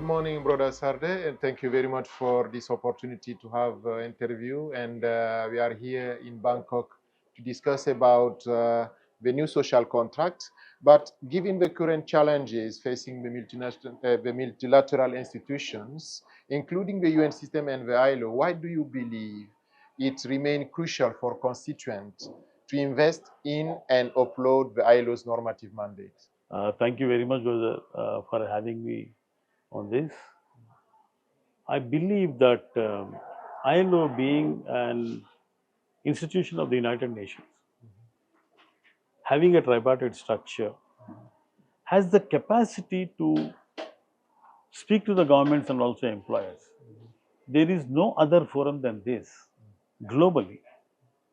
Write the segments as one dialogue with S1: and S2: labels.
S1: Good morning, Brother Sarde, and thank you very much for this opportunity to have interview. And we are here in Bangkok to discuss about the new social contract. But given the current challenges facing the multilateral institutions, including the UN system and the ILO, why do you believe it remains crucial for constituents to invest in and upload the ILO's normative mandate?
S2: Thank you very much, brother, for having me on this. I believe that ILO, being an institution of the United Nations, having a tripartite structure, has the capacity to speak to the governments and also employers. There is no other forum than this globally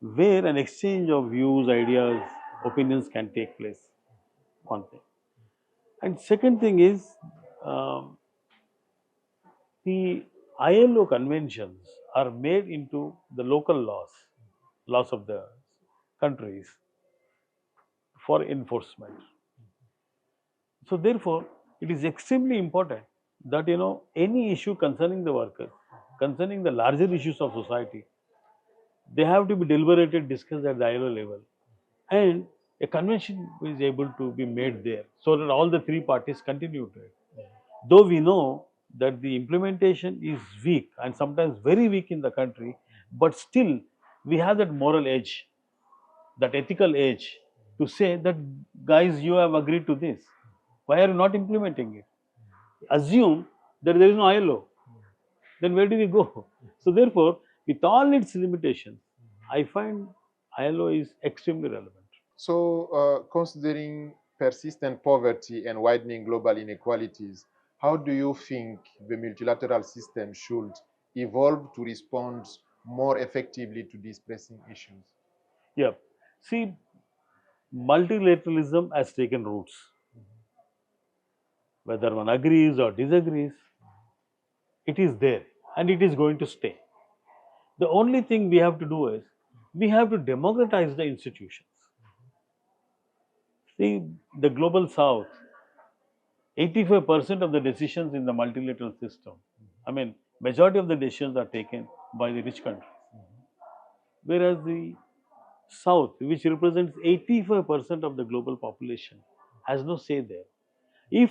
S2: where an exchange of views, ideas, opinions can take place. One thing. And second thing is, um, the ILO conventions are made into the local laws, laws of the countries for enforcement. So therefore, it is extremely important that any issue concerning the workers, concerning the larger issues of society, they have to be deliberated, discussed at the ILO level, and a convention is able to be made there, so that all the three parties continue to it. Though we know that the implementation is weak and sometimes very weak in the country, but still we have that moral edge, that ethical edge to say that, guys, you have agreed to this. Why are you not implementing it? Assume that there is no ILO. Then where do we go? So therefore, with all its limitations, I find ILO is extremely relevant.
S1: So, considering persistent poverty and widening global inequalities, how do you think the multilateral system should evolve to respond more effectively to these pressing issues?
S2: Yeah. See, multilateralism has taken roots. Whether one agrees or disagrees, it is there and it is going to stay. The only thing we have to do is we have to democratize the institutions. See, the global south, 85% of the decisions in the multilateral system, I mean, majority of the decisions are taken by the rich countries. Whereas the south, which represents 85% of the global population, has no say there. If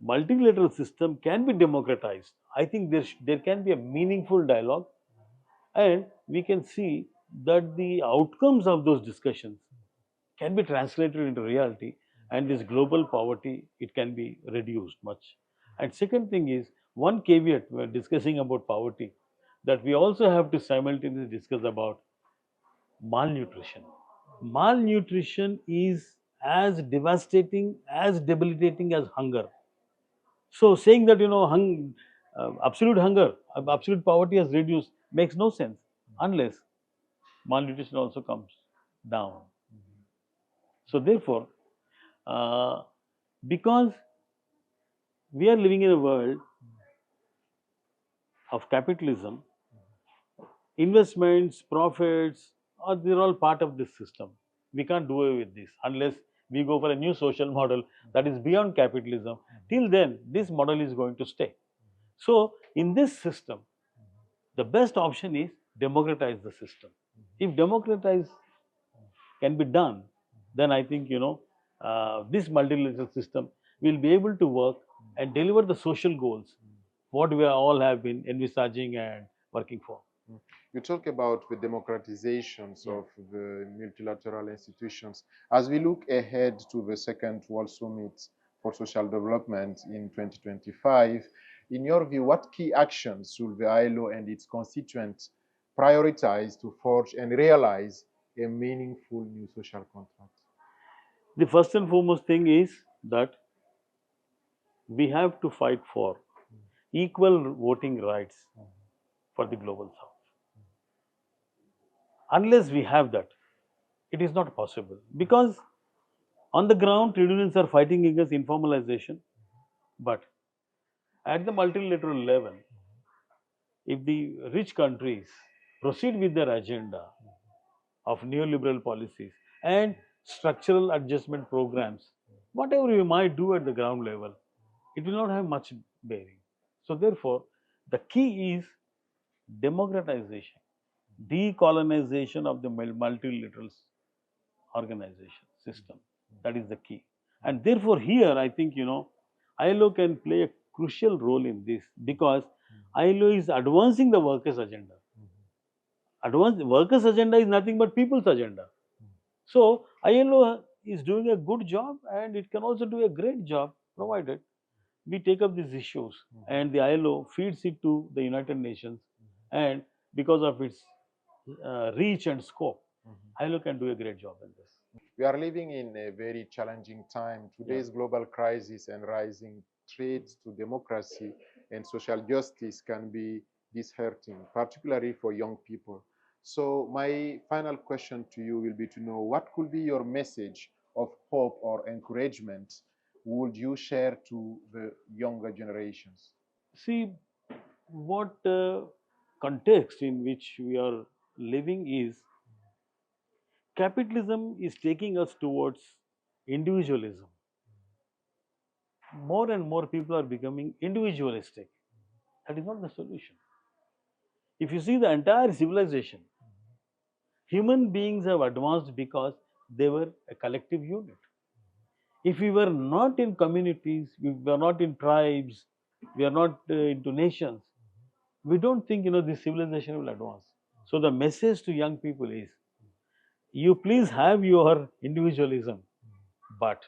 S2: multilateral system can be democratized, I think there can be a meaningful dialogue, and we can see that the outcomes of those discussions can be translated into reality, and this global poverty, it can be reduced much. And second thing is, one caveat we are discussing about poverty, that we also have to simultaneously discuss about malnutrition. Malnutrition is as devastating, as debilitating as hunger. So saying that absolute hunger, absolute poverty has reduced makes no sense unless malnutrition also comes down. So therefore, uh, because we are living in a world of capitalism, investments, profits, they're all part of this system. We can't do away with this unless we go for a new social model that is beyond capitalism. Till then, this model is going to stay. So, in this system, the best option is democratize the system. If democratize can be done, then I think this multilateral system will be able to work and deliver the social goals what we all have been envisaging and working for.
S1: You talk about the democratizations of the multilateral institutions. As we look ahead to the Second World Summit for Social Development in 2025, in your view, what key actions should the ILO and its constituents prioritize to forge and realize a meaningful new social contract?
S2: The first and foremost thing is that we have to fight for equal voting rights for the global south. Unless we have that, it is not possible, because on the ground trade unions are fighting against informalization, but at the multilateral level, if the rich countries proceed with their agenda of neoliberal policies and structural adjustment programs, whatever we might do at the ground level, it will not have much bearing. So therefore, the key is democratization, decolonization of the multilateral organization system. That is the key. And therefore, here I think ILO can play a crucial role in this because ILO is advancing the workers' agenda. Advanced workers' agenda is nothing but people's agenda. So ILO is doing a good job, and it can also do a great job provided we take up these issues and the ILO feeds it to the United Nations, and because of its reach and scope, ILO can do a great job in this.
S1: We are living in a very challenging time. Today's global crisis and rising threats to democracy and social justice can be disheartening, particularly for young people. So my final question to you will be to know what could be your message of hope or encouragement would you share to the younger generations?
S2: See, what context in which we are living is capitalism is taking us towards individualism. More and more people are becoming individualistic. That is not the solution. If you see the entire civilization, human beings have advanced because they were a collective unit. If we were not in communities, we were not in tribes, we are not into nations, we don't think this civilization will advance. So the message to young people is, you please have your individualism, but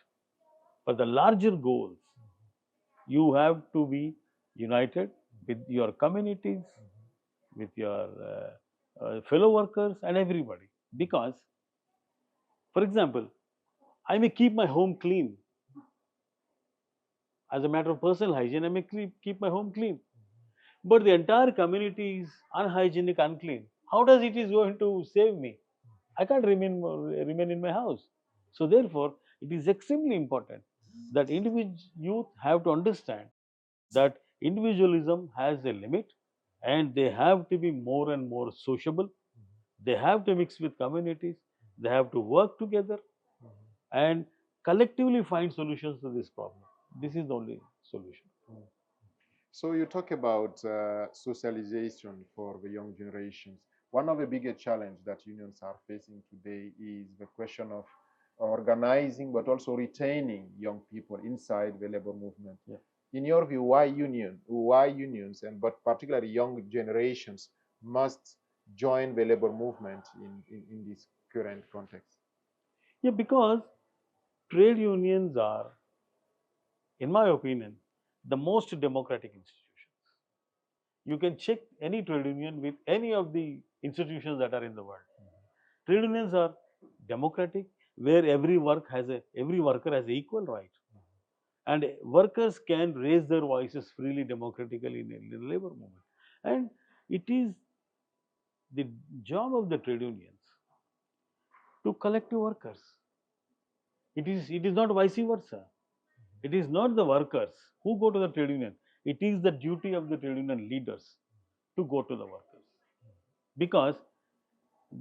S2: for the larger goals, you have to be united with your communities, with your fellow workers and everybody. Because, for example, I may keep my home clean. As a matter of personal hygiene, I may keep my home clean. But the entire community is unhygienic, unclean. How does it is going to save me? I can't remain in my house. So therefore, it is extremely important that youth have to understand that individualism has a limit, and they have to be more and more sociable. They have to mix with communities. They have to work together and collectively find solutions to this problem. This is the only solution.
S1: So you talk about socialization for the young generations. One of the biggest challenges that unions are facing today is the question of organizing but also retaining young people inside the labor movement.
S2: Yeah.
S1: In your view, why unions and but particularly young generations must join the labor movement in this current context?
S2: Yeah, because trade unions are, in my opinion, the most democratic institutions. You can check any trade union with any of the institutions that are in the world. Trade unions are democratic, where every worker has equal right, and workers can raise their voices freely, democratically in the labor movement. And it is the job of the trade unions to collect the workers. It is not vice versa. It is not the workers who go to the trade union. It is the duty of the trade union leaders to go to the workers. Because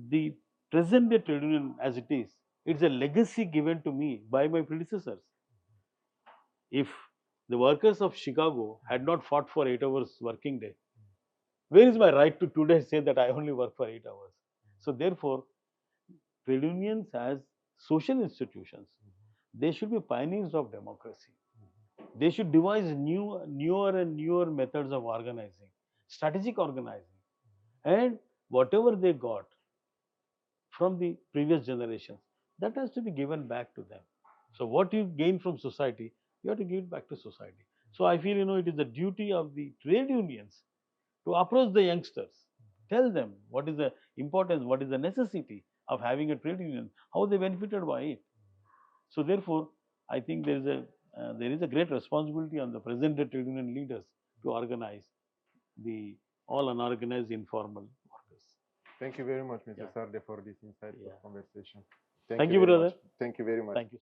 S2: the present day trade union as it is, it's a legacy given to me by my predecessors. If the workers of Chicago had not fought for 8 hours working day, where is my right to today say that I only work for 8 hours? So therefore, trade unions as social institutions, they should be pioneers of democracy. They should devise newer and newer methods of organizing, strategic organizing, and whatever they got from the previous generations, that has to be given back to them. So what you gain from society, you have to give it back to society. So I feel it is the duty of the trade unions to approach the youngsters, tell them what is the importance, what is the necessity of having a trade union, how they benefited by it. So therefore, I think there is a great responsibility on the present day trade union leaders to organize the all unorganized informal workers.
S1: Thank you very much, Mr.
S2: Yeah.
S1: Sarde, for this insightful
S2: Yeah.
S1: conversation. Thank
S2: Thank
S1: you
S2: you,
S1: very
S2: brother.
S1: much. Thank you very much.
S2: Thank you.